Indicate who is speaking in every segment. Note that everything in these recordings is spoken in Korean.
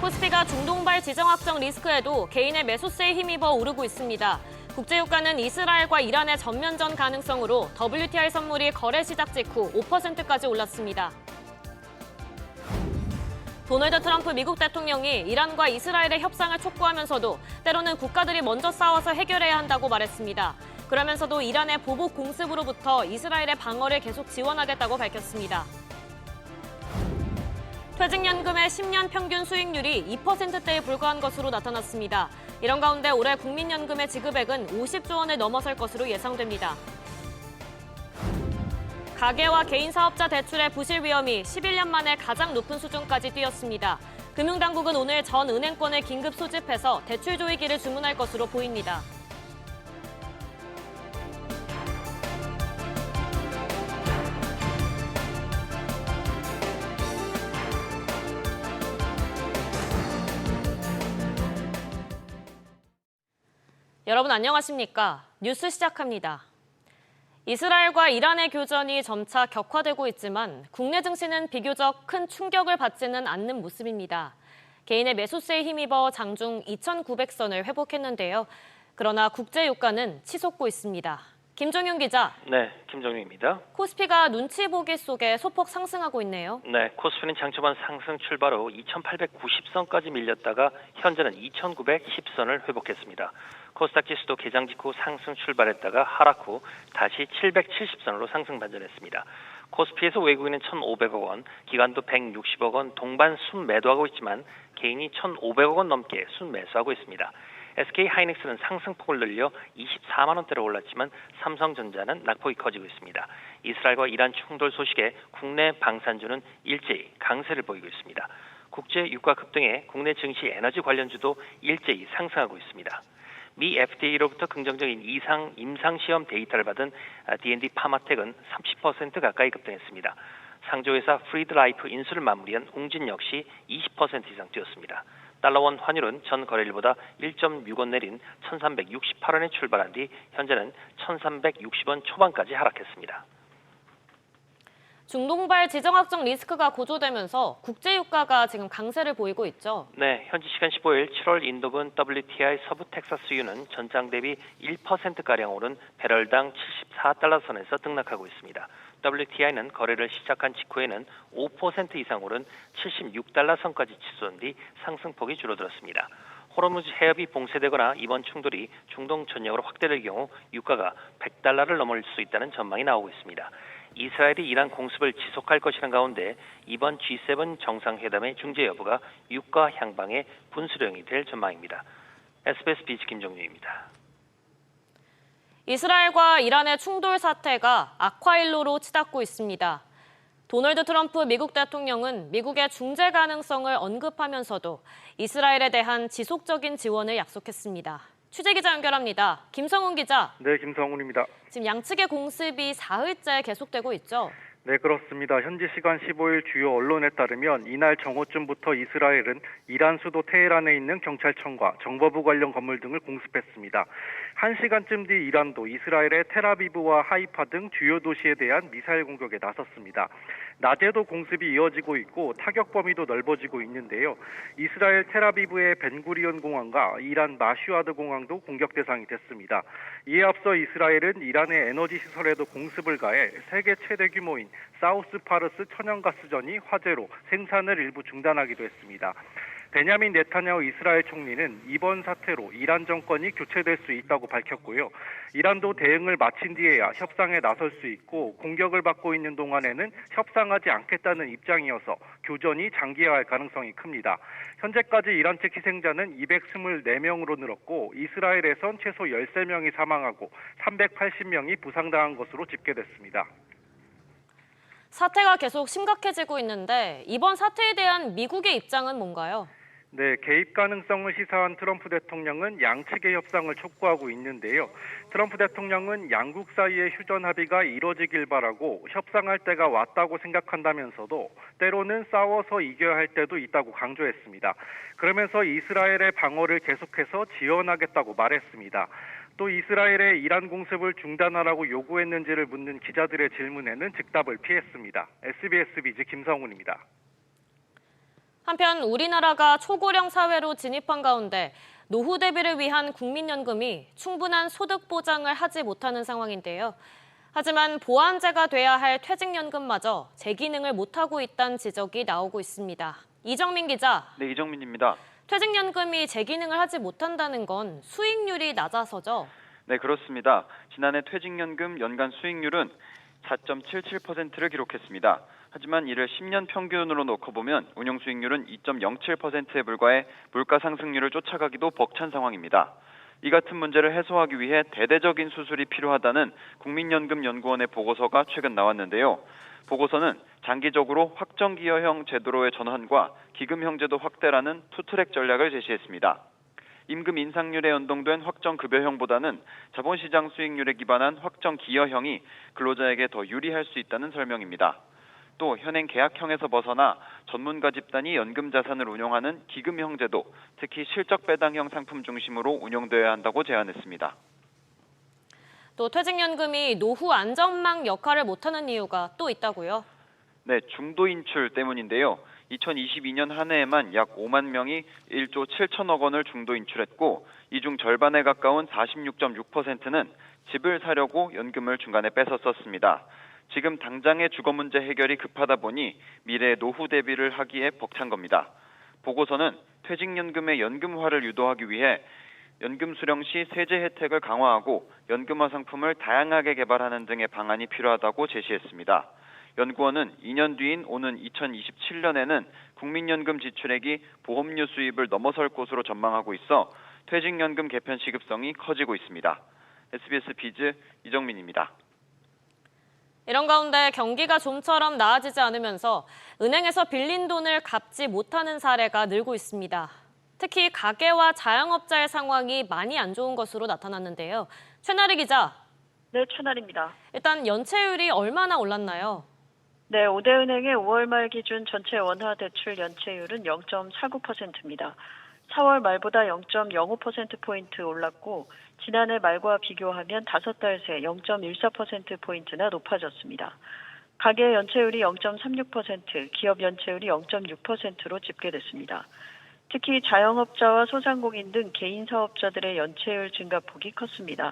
Speaker 1: 코스피가 중동발 지정 확정 리스크에도 개인의 매수세에 힘입어 오르고 있습니다. 국제유가는 이스라엘과 이란의 전면전 가능성으로 WTI 선물이 거래 시작 직후 5%까지 올랐습니다. 도널드 트럼프 미국 대통령이 이란과 이스라엘의 협상을 촉구하면서도 때로는 국가들이 먼저 싸워서 해결해야 한다고 말했습니다. 그러면서도 이란의 보복 공습으로부터 이스라엘의 방어를 계속 지원하겠다고 밝혔습니다. 퇴직연금의 10년 평균 수익률이 2%대에 불과한 것으로 나타났습니다. 이런 가운데 올해 국민연금의 지급액은 50조 원을 넘어설 것으로 예상됩니다. 가계와 개인 사업자 대출의 부실 위험이 11년 만에 가장 높은 수준까지 뛰었습니다. 금융당국은 오늘 전 은행권을 긴급 소집해서 대출 조이기를 주문할 것으로 보입니다. 여러분 안녕하십니까? 뉴스 시작합니다. 이스라엘과 이란의 교전이 점차 격화되고 있지만 국내 증시는 비교적 큰 충격을 받지는 않는 모습입니다. 개인의 매수세에 힘입어 장중 2,900선을 회복했는데요. 그러나 국제유가는 치솟고 있습니다. 김종윤 기자.
Speaker 2: 네, 김종윤입니다.
Speaker 1: 코스피가 눈치 보기 속에 소폭 상승하고 있네요.
Speaker 2: 네, 코스피는 장 초반 상승 출발 후 2,890선까지 밀렸다가 현재는 2,910선을 회복했습니다. 코스닥 지수도 개장 직후 상승 출발했다가 하락 후 다시 770선으로 상승 반전했습니다. 코스피에서 외국인은 1,500억 원, 기관도 160억 원 동반 순매도하고 있지만 개인이 1,500억 원 넘게 순매수하고 있습니다. SK하이닉스는 상승폭을 늘려 24만 원대로 올랐지만 삼성전자는 낙폭이 커지고 있습니다. 이스라엘과 이란 충돌 소식에 국내 방산주는 일제히 강세를 보이고 있습니다. 국제 유가 급등에 국내 증시 에너지 관련주도 일제히 상승하고 있습니다. 미 FDA로부터 긍정적인 임상시험 데이터를 받은 D&D 파마텍은 30% 가까이 급등했습니다. 상조회사 프리드라이프 인수를 마무리한 웅진 역시 20% 이상 뛰었습니다. 달러원 환율은 전 거래일보다 1.6원 내린 1,368원에 출발한 뒤 현재는 1,360원 초반까지 하락했습니다.
Speaker 1: 중동발 지정학적 리스크가 고조되면서 국제유가가 지금 강세를 보이고 있죠.
Speaker 2: 네, 현지 시간 15일 7월 인도분 WTI 서부 텍사스유는 전장 대비 1%가량 오른 배럴당 74달러 선에서 등락하고 있습니다. WTI는 거래를 시작한 직후에는 5% 이상 오른 76달러 선까지 치솟은 뒤 상승폭이 줄어들었습니다. 호르무즈 해협이 봉쇄되거나 이번 충돌이 중동 전역으로 확대될 경우 유가가 100달러를 넘을 수 있다는 전망이 나오고 있습니다. 이스라엘이 이란 공습을 지속할 것이라는 가운데 이번 G7 정상회담의 중재 여부가 유가 향방의 분수령이 될 전망입니다. SBS 비즈 김정윤입니다.
Speaker 1: 이스라엘과 이란의 충돌 사태가 악화일로로 치닫고 있습니다. 도널드 트럼프 미국 대통령은 미국의 중재 가능성을 언급하면서도 이스라엘에 대한 지속적인 지원을 약속했습니다. 취재기자 연결합니다. 김성훈 기자.
Speaker 3: 네, 김성훈입니다.
Speaker 1: 지금 양측의 공습이 사흘째 계속되고 있죠?
Speaker 3: 네, 그렇습니다. 현지 시간 15일 주요 언론에 따르면 이날 정오쯤부터 이스라엘은 이란 수도 테헤란에 있는 경찰청과 정보부 관련 건물 등을 공습했습니다. 1시간쯤 뒤 이란도 이스라엘의 텔아비브와 하이파 등 주요 도시에 대한 미사일 공격에 나섰습니다. 낮에도 공습이 이어지고 있고 타격 범위도 넓어지고 있는데요. 이스라엘 텔아비브의 벤구리온 공항과 이란 마슈아드 공항도 공격 대상이 됐습니다. 이에 앞서 이스라엘은 이란의 에너지 시설에도 공습을 가해 세계 최대 규모인 사우스 파르스 천연가스전이 화재로 생산을 일부 중단하기도 했습니다. 베냐민 네타냐후 이스라엘 총리는 이번 사태로 이란 정권이 교체될 수 있다고 밝혔고요. 이란도 대응을 마친 뒤에야 협상에 나설 수 있고 공격을 받고 있는 동안에는 협상하지 않겠다는 입장이어서 교전이 장기화할 가능성이 큽니다. 현재까지 이란 측 희생자는 224명으로 늘었고 이스라엘에선 최소 13명이 사망하고 380명이 부상당한 것으로 집계됐습니다.
Speaker 1: 사태가 계속 심각해지고 있는데 이번 사태에 대한 미국의 입장은 뭔가요?
Speaker 3: 네, 개입 가능성을 시사한 트럼프 대통령은 양측의 협상을 촉구하고 있는데요. 트럼프 대통령은 양국 사이의 휴전 합의가 이뤄지길 바라고 협상할 때가 왔다고 생각한다면서도 때로는 싸워서 이겨야 할 때도 있다고 강조했습니다. 그러면서 이스라엘의 방어를 계속해서 지원하겠다고 말했습니다. 또 이스라엘의 이란 공습을 중단하라고 요구했는지를 묻는 기자들의 질문에는 즉답을 피했습니다. SBS 비즈 김성훈입니다.
Speaker 1: 한편 우리나라가 초고령 사회로 진입한 가운데 노후 대비를 위한 국민연금이 충분한 소득 보장을 하지 못하는 상황인데요. 하지만 보완제가 돼야 할 퇴직연금마저 재기능을 못하고 있다는 지적이 나오고 있습니다. 이정민 기자.
Speaker 4: 네, 이정민입니다.
Speaker 1: 퇴직연금이 재기능을 하지 못한다는 건 수익률이 낮아서죠?
Speaker 4: 네, 그렇습니다. 지난해 퇴직연금 연간 수익률은 4.77%를 기록했습니다. 하지만 이를 10년 평균으로 놓고 보면 운용 수익률은 2.07%에 불과해 물가 상승률을 쫓아가기도 벅찬 상황입니다. 이 같은 문제를 해소하기 위해 대대적인 수술이 필요하다는 국민연금연구원의 보고서가 최근 나왔는데요. 보고서는 장기적으로 확정기여형 제도로의 전환과 기금형제도 확대라는 투트랙 전략을 제시했습니다. 임금 인상률에 연동된 확정급여형보다는 자본시장 수익률에 기반한 확정기여형이 근로자에게 더 유리할 수 있다는 설명입니다. 또 현행 계약형에서 벗어나 전문가 집단이 연금 자산을 운용하는 기금형 제도, 특히 실적 배당형 상품 중심으로 운용되어야 한다고 제안했습니다.
Speaker 1: 또 퇴직연금이 노후 안전망 역할을 못하는 이유가 또 있다고요?
Speaker 4: 네, 중도 인출 때문인데요. 2022년 한 해에만 약 5만 명이 1조 7천억 원을 중도 인출했고 이 중 절반에 가까운 46.6%는 집을 사려고 연금을 중간에 뺏어 썼습니다. 지금 당장의 주거 문제 해결이 급하다 보니 미래의 노후 대비를 하기에 벅찬 겁니다. 보고서는 퇴직연금의 연금화를 유도하기 위해 연금 수령 시 세제 혜택을 강화하고 연금화 상품을 다양하게 개발하는 등의 방안이 필요하다고 제시했습니다. 연구원은 2년 뒤인 오는 2027년에는 국민연금 지출액이 보험료 수입을 넘어설 것으로 전망하고 있어 퇴직연금 개편 시급성이 커지고 있습니다. SBS 비즈 이정민입니다.
Speaker 1: 이런 가운데 경기가 좀처럼 나아지지 않으면서 은행에서 빌린 돈을 갚지 못하는 사례가 늘고 있습니다. 특히 가계와 자영업자의 상황이 많이 안 좋은 것으로 나타났는데요. 최나리 기자.
Speaker 5: 네, 최나리입니다.
Speaker 1: 일단 연체율이 얼마나 올랐나요?
Speaker 5: 네, 5대은행의 5월 말 기준 전체 원화 대출 연체율은 0.49%입니다. 4월 말보다 0.05%포인트 올랐고 지난해 말과 비교하면 5달 새 0.14%포인트나 높아졌습니다. 가계 연체율이 0.36%, 기업 연체율이 0.6%로 집계됐습니다. 특히 자영업자와 소상공인 등 개인 사업자들의 연체율 증가폭이 컸습니다.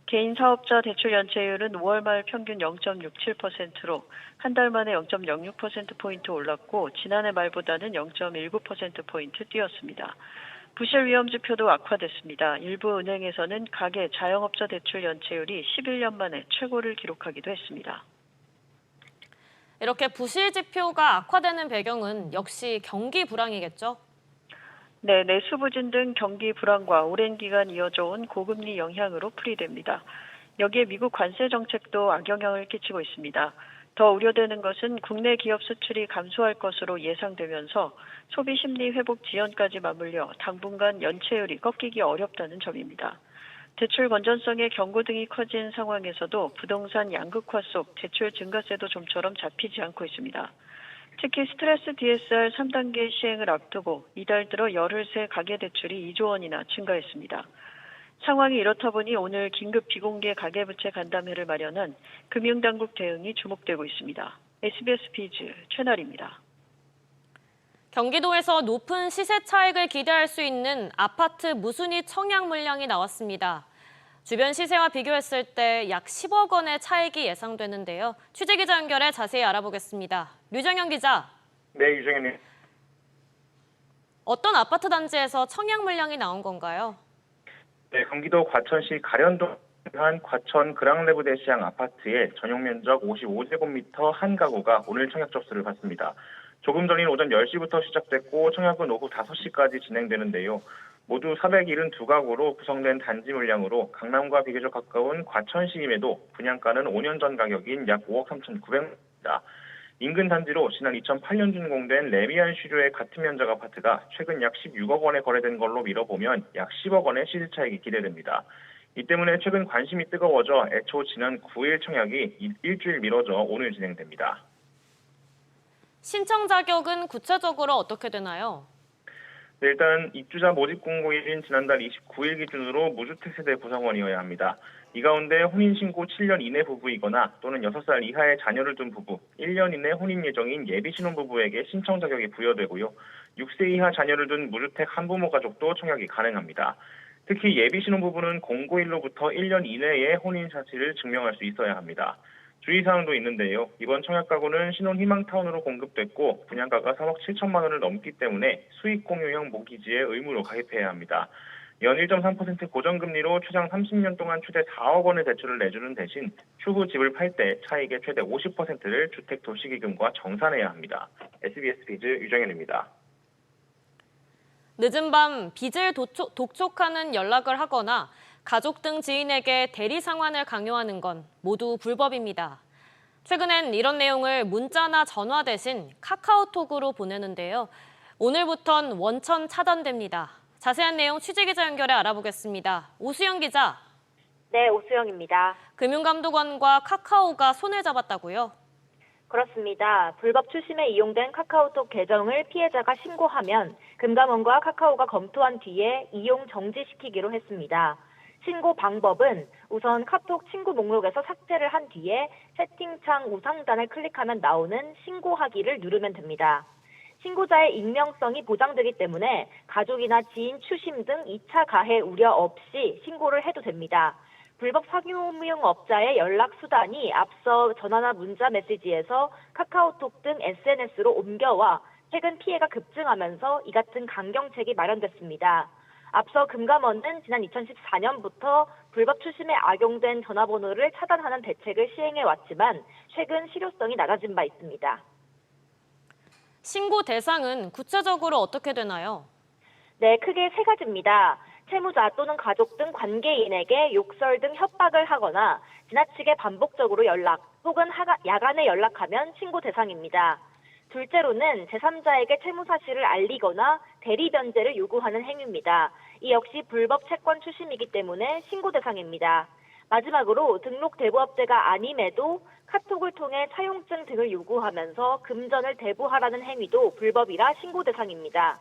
Speaker 5: 개인 사업자 대출 연체율은 5월 말 평균 0.67%로 한 달 만에 0.06%포인트 올랐고 지난해 말보다는 0.19%포인트 뛰었습니다. 부실 위험 지표도 악화됐습니다. 일부 은행에서는 가계 자영업자 대출 연체율이 11년 만에 최고를 기록하기도 했습니다.
Speaker 1: 이렇게 부실 지표가 악화되는 배경은 역시 경기 불황이겠죠?
Speaker 5: 네, 내수 부진 등 경기 불황과 오랜 기간 이어져 온 고금리 영향으로 풀이됩니다. 여기에 미국 관세 정책도 악영향을 끼치고 있습니다. 더 우려되는 것은 국내 기업 수출이 감소할 것으로 예상되면서 소비 심리 회복 지연까지 맞물려 당분간 연체율이 꺾이기 어렵다는 점입니다. 대출 건전성의 경고등이 커진 상황에서도 부동산 양극화 속 대출 증가세도 좀처럼 잡히지 않고 있습니다. 특히 스트레스 DSR 3단계 시행을 앞두고 이달 들어 열흘 새 가계대출이 2조 원이나 증가했습니다. 상황이 이렇다 보니 오늘 긴급 비공개 가계부채 간담회를 마련한 금융당국 대응이 주목되고 있습니다. SBS 비즈 최나리입니다.
Speaker 1: 경기도에서 높은 시세 차익을 기대할 수 있는 아파트 무순위 청약 물량이 나왔습니다. 주변 시세와 비교했을 때 약 10억 원의 차익이 예상되는데요. 취재기자 연결해 자세히 알아보겠습니다. 류정현 기자.
Speaker 6: 네, 유정현님.
Speaker 1: 어떤 아파트 단지에서 청약 물량이 나온 건가요?
Speaker 6: 네, 경기도 과천시 가련동 한 과천 그랑레브대 시장 아파트의 전용 면적 55제곱미터 한 가구가 오늘 청약 접수를 받습니다. 조금 전인 오전 10시부터 시작됐고 청약은 오후 5시까지 진행되는데요. 모두 472가구로 구성된 단지 물량으로 강남과 비교적 가까운 과천시임에도 분양가는 5년 전 가격인 약 5억 3,900만원입니다. 인근 단지로 지난 2008년 준공된 레미안 슈류의 같은 면적 아파트가 최근 약 16억 원에 거래된 걸로 미뤄보면 약 10억 원의 시세 차익이 기대됩니다. 이 때문에 최근 관심이 뜨거워져 애초 지난 9일 청약이 일주일 미뤄져 오늘 진행됩니다.
Speaker 1: 신청 자격은 구체적으로 어떻게 되나요?
Speaker 6: 네, 일단 입주자 모집 공고일인 지난달 29일 기준으로 무주택 세대 구성원이어야 합니다. 이 가운데 혼인신고 7년 이내 부부이거나 또는 6살 이하의 자녀를 둔 부부, 1년 이내 혼인 예정인 예비 신혼부부에게 신청 자격이 부여되고요. 6세 이하 자녀를 둔 무주택 한부모 가족도 청약이 가능합니다. 특히 예비 신혼부부는 공고일로부터 1년 이내에 혼인 사실을 증명할 수 있어야 합니다. 주의사항도 있는데요. 이번 청약 가구는 신혼희망타운으로 공급됐고 분양가가 3억 7천만 원을 넘기 때문에 수익공유형 모기지에 의무로 가입해야 합니다. 연 1.3% 고정금리로 최장 30년 동안 최대 4억 원의 대출을 내주는 대신 추후 집을 팔 때 차익의 최대 50%를 주택도시기금과 정산해야 합니다. SBS 비즈 유정현입니다.
Speaker 1: 늦은 밤 빚을 독촉하는 연락을 하거나 가족 등 지인에게 대리 상환을 강요하는 건 모두 불법입니다. 최근엔 이런 내용을 문자나 전화 대신 카카오톡으로 보내는데요. 오늘부턴 원천 차단됩니다. 자세한 내용 취재기자 연결해 알아보겠습니다. 오수영 기자.
Speaker 7: 네, 오수영입니다.
Speaker 1: 금융감독원과 카카오가 손을 잡았다고요?
Speaker 7: 그렇습니다. 불법 추심에 이용된 카카오톡 계정을 피해자가 신고하면 금감원과 카카오가 검토한 뒤에 이용 정지시키기로 했습니다. 신고 방법은 우선 카톡 친구 목록에서 삭제를 한 뒤에 채팅창 우상단을 클릭하면 나오는 신고하기를 누르면 됩니다. 신고자의 익명성이 보장되기 때문에 가족이나 지인 추심 등 2차 가해 우려 없이 신고를 해도 됩니다. 불법 상호명업자의 연락 수단이 앞서 전화나 문자 메시지에서 카카오톡 등 SNS로 옮겨와 최근 피해가 급증하면서 이 같은 강경책이 마련됐습니다. 앞서 금감원은 지난 2014년부터 불법 추심에 악용된 전화번호를 차단하는 대책을 시행해 왔지만 최근 실효성이 낮아진 바 있습니다.
Speaker 1: 신고 대상은 구체적으로 어떻게 되나요?
Speaker 7: 네, 크게 세 가지입니다. 채무자 또는 가족 등 관계인에게 욕설 등 협박을 하거나 지나치게 반복적으로 연락 혹은 야간에 연락하면 신고 대상입니다. 둘째로는 제3자에게 채무 사실을 알리거나 대리 변제를 요구하는 행위입니다. 이 역시 불법 채권 추심이기 때문에 신고 대상입니다. 마지막으로 등록 대부업체가 아님에도 카톡을 통해 차용증 등을 요구하면서 금전을 대부하라는 행위도 불법이라 신고 대상입니다.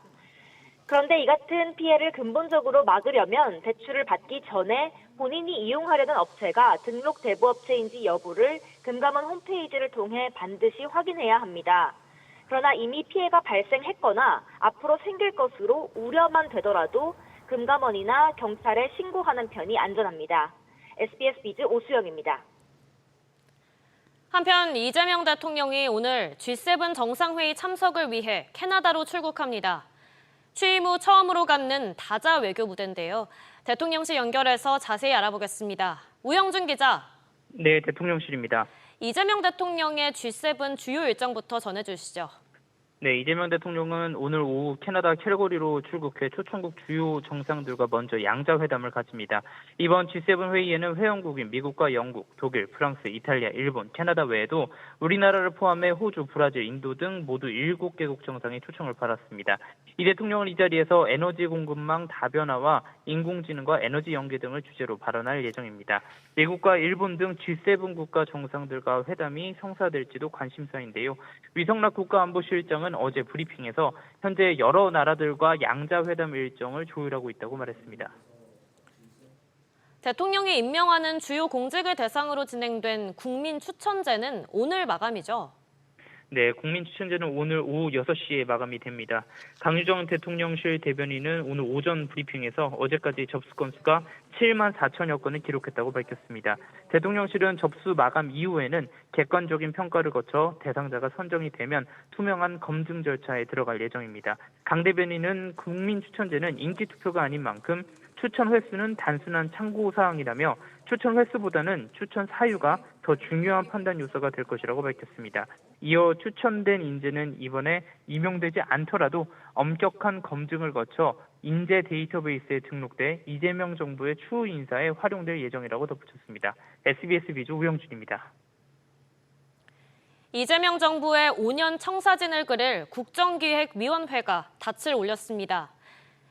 Speaker 7: 그런데 이 같은 피해를 근본적으로 막으려면 대출을 받기 전에 본인이 이용하려는 업체가 등록 대부업체인지 여부를 금감원 홈페이지를 통해 반드시 확인해야 합니다. 그러나 이미 피해가 발생했거나 앞으로 생길 것으로 우려만 되더라도 금감원이나 경찰에 신고하는 편이 안전합니다. SBS 비즈 오수영입니다.
Speaker 1: 한편 이재명 대통령이 오늘 G7 정상회의 참석을 위해 캐나다로 출국합니다. 취임 후 처음으로 갖는 다자 외교 무대인데요. 대통령실 연결해서 자세히 알아보겠습니다. 우영준 기자.
Speaker 8: 네, 대통령실입니다.
Speaker 1: 이재명 대통령의 G7 주요 일정부터 전해주시죠.
Speaker 8: 네, 이재명 대통령은 오늘 오후 캐나다 캘거리로 출국해 초청국 주요 정상들과 먼저 양자회담을 가집니다. 이번 G7 회의에는 회원국인 미국과 영국, 독일, 프랑스, 이탈리아, 일본, 캐나다 외에도 우리나라를 포함해 호주, 브라질, 인도 등 모두 7개국 정상이 초청을 받았습니다. 이 대통령은 이 자리에서 에너지 공급망 다변화와 인공지능과 에너지 연계 등을 주제로 발언할 예정입니다. 미국과 일본 등 G7 국가 정상들과 회담이 성사될지도 관심사인데요. 위성락 국가안보실장은 어제 브리핑에서 현재 여러 나라들과 양자회담 일정을 조율하고 있다고 말했습니다.
Speaker 1: 대통령이 임명하는 주요 공직을 대상으로 진행된 국민추천제는 오늘 마감이죠?
Speaker 8: 네, 국민추천제는 오늘 오후 6시에 마감이 됩니다. 강유정 대통령실 대변인은 오늘 오전 브리핑에서 어제까지 접수 건수가 7만 4천여 건을 기록했다고 밝혔습니다. 대통령실은 접수 마감 이후에는 객관적인 평가를 거쳐 대상자가 선정이 되면 투명한 검증 절차에 들어갈 예정입니다. 강 대변인은 국민추천제는 인기투표가 아닌 만큼 추천 횟수는 단순한 참고사항이라며 추천 횟수보다는 추천 사유가 더 중요한 판단 요소가 될 것이라고 밝혔습니다. 이어 추천된 인재는 이번에 임용되지 않더라도 엄격한 검증을 거쳐 인재 데이터베이스에 등록돼 이재명 정부의 추후 인사에 활용될 예정이라고 덧붙였습니다. SBS 비즈 우영준입니다.
Speaker 1: 이재명 정부의 5년 청사진을 그릴 국정기획위원회가 닻을 올렸습니다.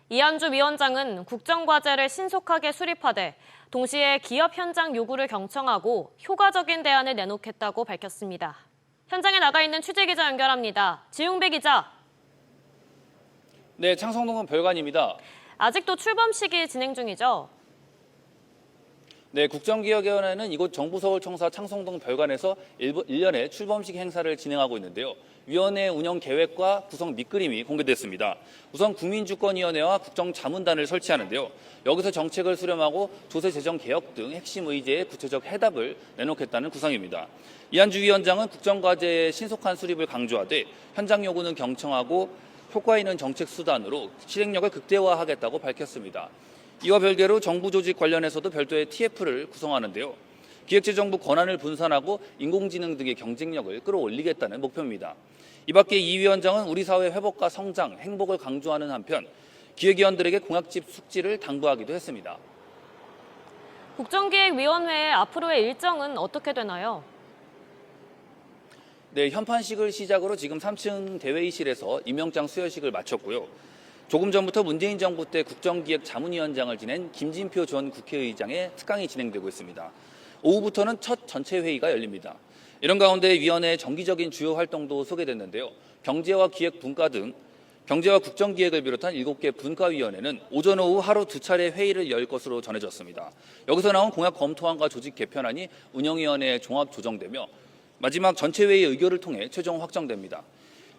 Speaker 1: 이한주 위원장은 국정과제를 신속하게 수립하되 동시에 기업 현장 요구를 경청하고 효과적인 대안을 내놓겠다고 밝혔습니다. 현장에 나가 있는 취재기자 연결합니다. 지웅배 기자.
Speaker 9: 네, 창성동은 별관입니다.
Speaker 1: 아직도 출범식이 진행 중이죠?
Speaker 9: 네, 국정기획위원회는 이곳 정부서울청사 창성동 별관에서 1년의 출범식 행사를 진행하고 있는데요. 위원회 운영 계획과 구성 밑그림이 공개됐습니다. 우선 국민주권위원회와 국정자문단을 설치하는데요. 여기서 정책을 수렴하고 조세재정개혁 등 핵심 의제에 구체적 해답을 내놓겠다는 구상입니다. 이한주 위원장은 국정과제의 신속한 수립을 강조하되 현장 요구는 경청하고 효과 있는 정책 수단으로 실행력을 극대화하겠다고 밝혔습니다. 이와 별개로 정부 조직 관련해서도 별도의 TF를 구성하는데요. 기획재정부 권한을 분산하고 인공지능 등의 경쟁력을 끌어올리겠다는 목표입니다. 이 밖에 이 위원장은 우리 사회 회복과 성장, 행복을 강조하는 한편 기획위원들에게 공약집 숙지를 당부하기도 했습니다.
Speaker 1: 국정기획위원회의 앞으로의 일정은 어떻게 되나요?
Speaker 9: 네, 현판식을 시작으로 지금 3층 대회의실에서 임명장 수여식을 마쳤고요. 조금 전부터 문재인 정부 때 국정기획자문위원장을 지낸 김진표 전 국회의장의 특강이 진행되고 있습니다. 오후부터는 첫 전체 회의가 열립니다. 이런 가운데 위원회의 정기적인 주요 활동도 소개됐는데요. 경제와 기획 분과 등 경제와 국정기획을 비롯한 7개 분과위원회는 오전 오후 하루 2차례 회의를 열 것으로 전해졌습니다. 여기서 나온 공약 검토안과 조직 개편안이 운영위원회에 종합 조정되며 마지막 전체 회의 의결을 통해 최종 확정됩니다.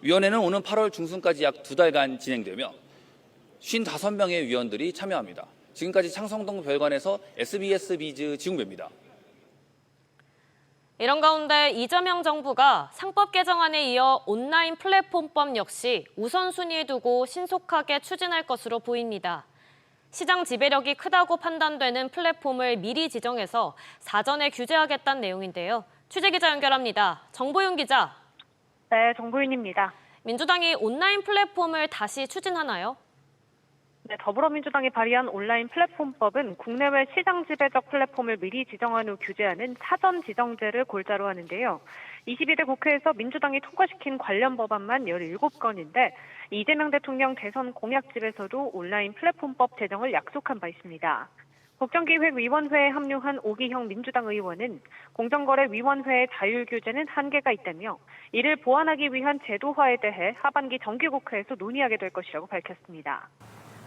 Speaker 9: 위원회는 오는 8월 중순까지 약 2달간 진행되며 55명의 위원들이 참여합니다. 지금까지 창성동 별관에서 SBS 비즈 지웅배입니다.
Speaker 1: 이런 가운데 이재명 정부가 상법 개정안에 이어 온라인 플랫폼법 역시 우선순위에 두고 신속하게 추진할 것으로 보입니다. 시장 지배력이 크다고 판단되는 플랫폼을 미리 지정해서 사전에 규제하겠다는 내용인데요. 취재기자 연결합니다. 정보윤 기자.
Speaker 10: 네, 정보윤입니다.
Speaker 1: 민주당이 온라인 플랫폼을 다시 추진하나요?
Speaker 10: 네, 더불어민주당이 발의한 온라인 플랫폼법은 국내외 시장 지배적 플랫폼을 미리 지정한 후 규제하는 사전 지정제를 골자로 하는데요. 22대 국회에서 민주당이 통과시킨 관련 법안만 17건인데 이재명 대통령 대선 공약집에서도 온라인 플랫폼법 제정을 약속한 바 있습니다. 국정기획위원회에 합류한 오기형 민주당 의원은 공정거래위원회의 자율규제는 한계가 있다며 이를 보완하기 위한 제도화에 대해 하반기 정기국회에서 논의하게 될 것이라고 밝혔습니다.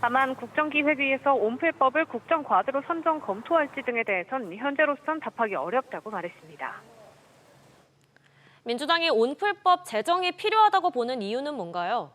Speaker 10: 다만 국정기획위에서 온플법을 국정과제로 선정 검토할지 등에 대해선 현재로선 답하기 어렵다고 말했습니다.
Speaker 1: 민주당이 온플법 제정이 필요하다고 보는 이유는 뭔가요?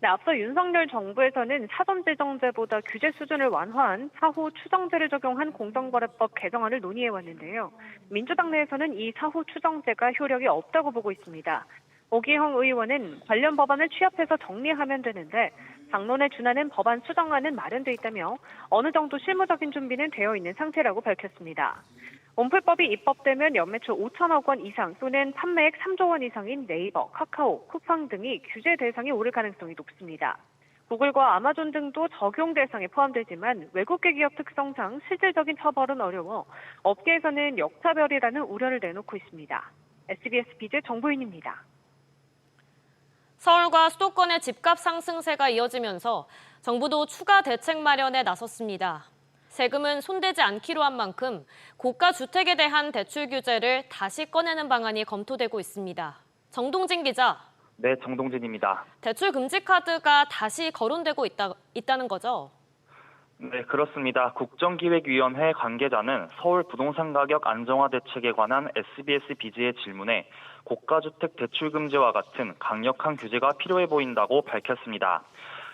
Speaker 10: 네, 앞서 윤석열 정부에서는 사전지정제보다 규제 수준을 완화한 사후 추정제를 적용한 공정거래법 개정안을 논의해왔는데요. 민주당 내에서는 이 사후 추정제가 효력이 없다고 보고 있습니다. 오기형 의원은 관련 법안을 취합해서 정리하면 되는데 당론에 준하는 법안 수정안은 마련돼 있다며 어느 정도 실무적인 준비는 되어 있는 상태라고 밝혔습니다. 온플법이 입법되면 연매출 5천억 원 이상 또는 판매액 3조 원 이상인 네이버, 카카오, 쿠팡 등이 규제 대상에 오를 가능성이 높습니다. 구글과 아마존 등도 적용 대상에 포함되지만 외국계 기업 특성상 실질적인 처벌은 어려워 업계에서는 역차별이라는 우려를 내놓고 있습니다. SBS 비즈 정보윤입니다.
Speaker 1: 서울과 수도권의 집값 상승세가 이어지면서 정부도 추가 대책 마련에 나섰습니다. 세금은 손대지 않기로 한 만큼 고가 주택에 대한 대출 규제를 다시 꺼내는 방안이 검토되고 있습니다. 정동진 기자.
Speaker 11: 네, 정동진입니다.
Speaker 1: 대출 금지 카드가 다시 거론되고 있다는 거죠?
Speaker 11: 네, 그렇습니다. 국정기획위원회 관계자는 서울 부동산 가격 안정화 대책에 관한 SBS 비즈의 질문에 고가주택 대출 금지와 같은 강력한 규제가 필요해 보인다고 밝혔습니다.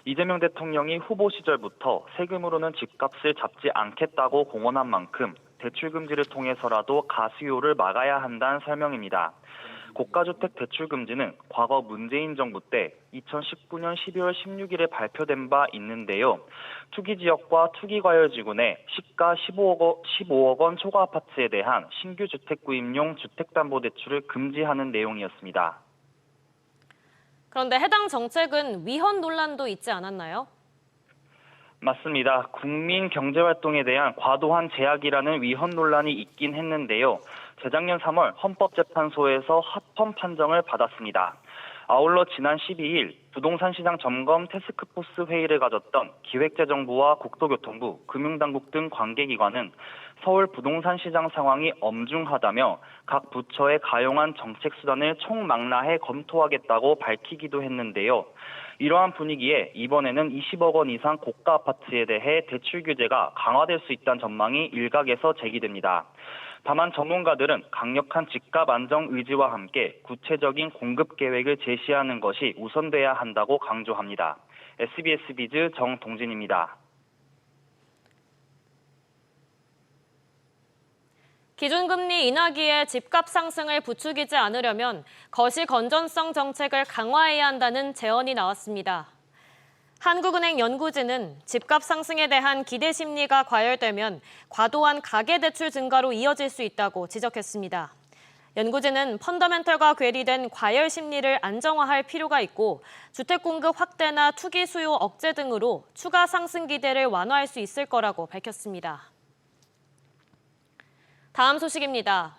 Speaker 11: 이재명 대통령이 후보 시절부터 세금으로는 집값을 잡지 않겠다고 공언한 만큼 대출 금지를 통해서라도 가수요를 막아야 한다는 설명입니다. 고가주택 대출 금지는 과거 문재인 정부 때 2019년 12월 16일에 발표된 바 있는데요. 투기지역과 투기과열지구내 시가 15억 원 초과 아파트에 대한 신규 주택 구입용 주택담보대출을 금지하는 내용이었습니다.
Speaker 1: 그런데 해당 정책은 위헌 논란도 있지 않았나요?
Speaker 11: 맞습니다. 국민 경제활동에 대한 과도한 제약이라는 위헌 논란이 있긴 했는데요. 재작년 3월 헌법재판소에서 합헌 판정을 받았습니다. 아울러 지난 12일 부동산 시장 점검 태스크포스 회의를 가졌던 기획재정부와 국토교통부, 금융당국 등 관계기관은 서울 부동산 시장 상황이 엄중하다며 각 부처에 가용한 정책 수단을 총망라해 검토하겠다고 밝히기도 했는데요. 이러한 분위기에 이번에는 20억 원 이상 고가 아파트에 대해 대출 규제가 강화될 수 있다는 전망이 일각에서 제기됩니다. 다만 전문가들은 강력한 집값 안정 의지와 함께 구체적인 공급 계획을 제시하는 것이 우선돼야 한다고 강조합니다. SBS 비즈 정동진입니다.
Speaker 1: 기준금리 인하기에 집값 상승을 부추기지 않으려면 거시 건전성 정책을 강화해야 한다는 제언이 나왔습니다. 한국은행 연구진은 집값 상승에 대한 기대 심리가 과열되면 과도한 가계대출 증가로 이어질 수 있다고 지적했습니다. 연구진은 펀더멘털과 괴리된 과열 심리를 안정화할 필요가 있고 주택 공급 확대나 투기 수요 억제 등으로 추가 상승 기대를 완화할 수 있을 거라고 밝혔습니다. 다음 소식입니다.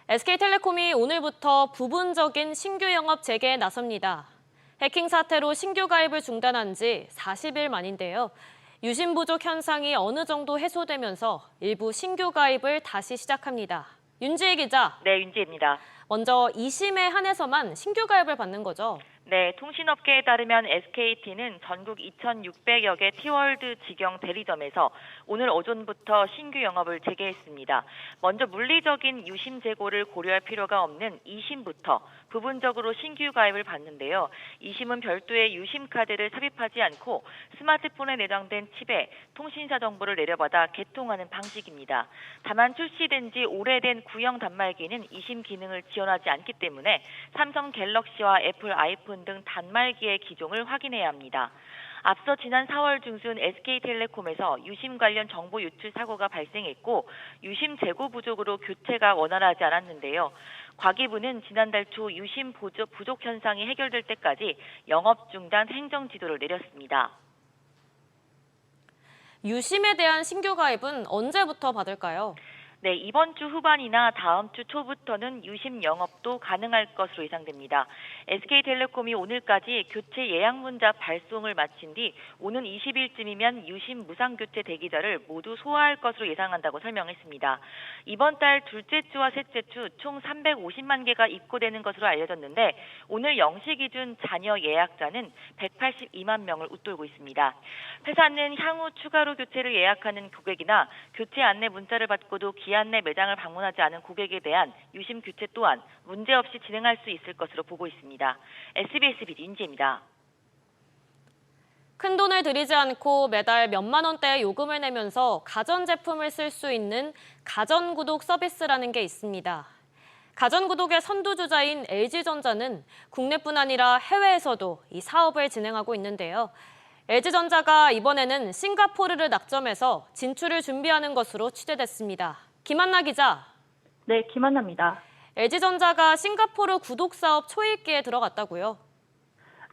Speaker 1: SK텔레콤이 오늘부터 부분적인 신규 영업 재개에 나섭니다. 해킹 사태로 신규 가입을 중단한 지 40일 만인데요. 유심 부족 현상이 어느 정도 해소되면서 일부 신규 가입을 다시 시작합니다. 윤지혜 기자.
Speaker 12: 네, 윤지혜입니다.
Speaker 1: 먼저 2심에 한해서만 신규 가입을 받는 거죠?
Speaker 12: 네, 통신업계에 따르면 SKT는 전국 2,600여 개 T월드 직영 대리점에서 오늘 오전부터 신규 영업을 재개했습니다. 먼저 물리적인 유심 재고를 고려할 필요가 없는 2심부터 부분적으로 신규 가입을 받는데요. 2심은 별도의 유심 카드를 삽입하지 않고 스마트폰에 내장된 칩에 통신사 정보를 내려받아 개통하는 방식입니다. 다만 출시된 지 오래된 구형 단말기는 2심 기능을 지원하지 않기 때문에 삼성 갤럭시와 애플 아이폰 등 단말기의 기종을 확인해야 합니다. 앞서 지난 4월 중순 SK텔레콤에서 유심 관련 정보 유출 사고가 발생했고 유심 재고 부족으로 교체가 원활하지 않았는데요. 과기부는 지난달 초 유심 부족 현상이 해결될 때까지 영업 중단 행정 지도를 내렸습니다.
Speaker 1: 유심에 대한 신규 가입은 언제부터 받을까요?
Speaker 12: 네, 이번 주 후반이나 다음 주 초부터는 유심 영업도 가능할 것으로 예상됩니다. SK텔레콤이 오늘까지 교체 예약 문자 발송을 마친 뒤 오는 20일쯤이면 유심 무상교체 대기자를 모두 소화할 것으로 예상한다고 설명했습니다. 이번 달 둘째 주와 셋째 주 총 350만 개가 입고되는 것으로 알려졌는데 오늘 0시 기준 잔여 예약자는 182만 명을 웃돌고 있습니다. 회사는 향후 추가로 교체를 예약하는 고객이나 교체 안내 문자를 받고도 기한 내 매장을 방문하지 않은 고객에 대한 유심 교체 또한 문제없이 진행할 수 있을 것으로 보고 있습니다. SBS 비즈 윤지혜입니다.
Speaker 1: 큰 돈을 들이지 않고 매달 몇만 원대의 요금을 내면서 가전제품을 쓸 수 있는 가전구독 서비스라는 게 있습니다. 가전구독의 선두주자인 LG전자는 국내뿐 아니라 해외에서도 이 사업을 진행하고 있는데요. LG전자가 이번에는 싱가포르를 낙점해서 진출을 준비하는 것으로 취재됐습니다. 김한나 기자.
Speaker 13: 네, 김한나입니다.
Speaker 1: LG전자가 싱가포르 구독 사업 초읽기에 들어갔다고요?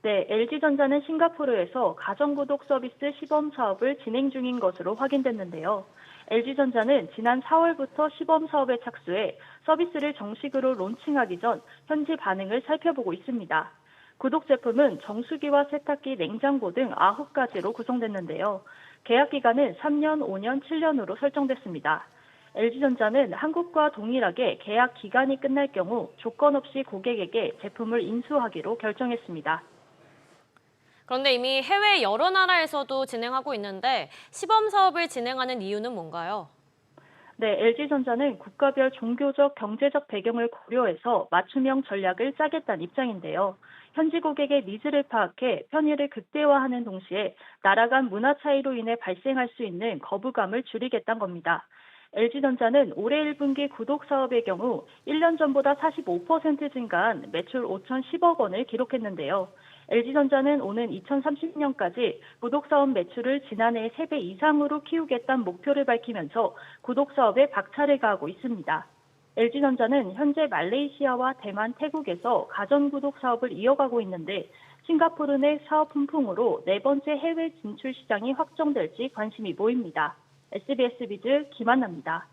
Speaker 13: 네, LG전자는 싱가포르에서 가전구독 서비스 시범 사업을 진행 중인 것으로 확인됐는데요. LG전자는 지난 4월부터 시범 사업에 착수해 서비스를 정식으로 론칭하기 전 현지 반응을 살펴보고 있습니다. 구독 제품은 정수기와 세탁기, 냉장고 등 9가지로 구성됐는데요. 계약 기간은 3년, 5년, 7년으로 설정됐습니다. LG전자는 한국과 동일하게 계약 기간이 끝날 경우 조건 없이 고객에게 제품을 인수하기로 결정했습니다.
Speaker 1: 그런데 이미 해외 여러 나라에서도 진행하고 있는데 시범 사업을 진행하는 이유는 뭔가요?
Speaker 13: 네, LG전자는 국가별 종교적, 경제적 배경을 고려해서 맞춤형 전략을 짜겠다는 입장인데요. 현지 고객의 니즈를 파악해 편의를 극대화하는 동시에 나라 간 문화 차이로 인해 발생할 수 있는 거부감을 줄이겠다는 겁니다. LG전자는 올해 1분기 구독 사업의 경우 1년 전보다 45% 증가한 매출 5,010억 원을 기록했는데요. LG전자는 오는 2030년까지 구독 사업 매출을 지난해의 3배 이상으로 키우겠다는 목표를 밝히면서 구독 사업에 박차를 가하고 있습니다. LG전자는 현재 말레이시아와 대만, 태국에서 가전구독 사업을 이어가고 있는데 싱가포르 내 사업 훈풍으로 네 번째 해외 진출 시장이 확정될지 관심이 모입니다. SBS 비즈 김한나입니다.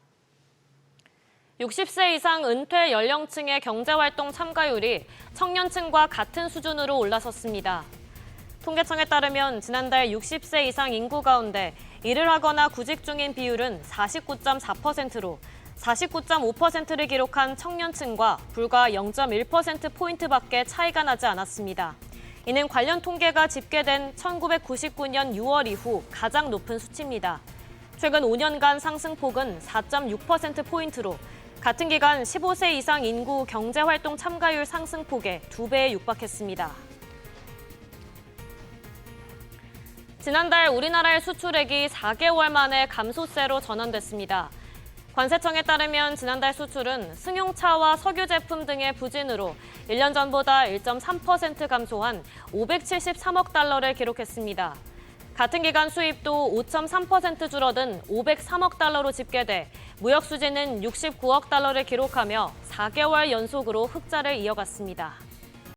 Speaker 1: 60세 이상 은퇴 연령층의 경제활동 참가율이 청년층과 같은 수준으로 올라섰습니다. 통계청에 따르면 지난달 60세 이상 인구 가운데 일을 하거나 구직 중인 비율은 49.4%로 49.5%를 기록한 청년층과 불과 0.1%포인트밖에 차이가 나지 않았습니다. 이는 관련 통계가 집계된 1999년 6월 이후 가장 높은 수치입니다. 최근 5년간 상승폭은 4.6%포인트로 같은 기간 15세 이상 인구 경제활동 참가율 상승폭의 2배에 육박했습니다. 지난달 우리나라의 수출액이 4개월 만에 감소세로 전환됐습니다. 관세청에 따르면 지난달 수출은 승용차와 석유 제품 등의 부진으로 1년 전보다 1.3% 감소한 573억 달러를 기록했습니다. 같은 기간 수입도 5.3% 줄어든 503억 달러로 집계돼 무역 수지는 69억 달러를 기록하며 4개월 연속으로 흑자를 이어갔습니다.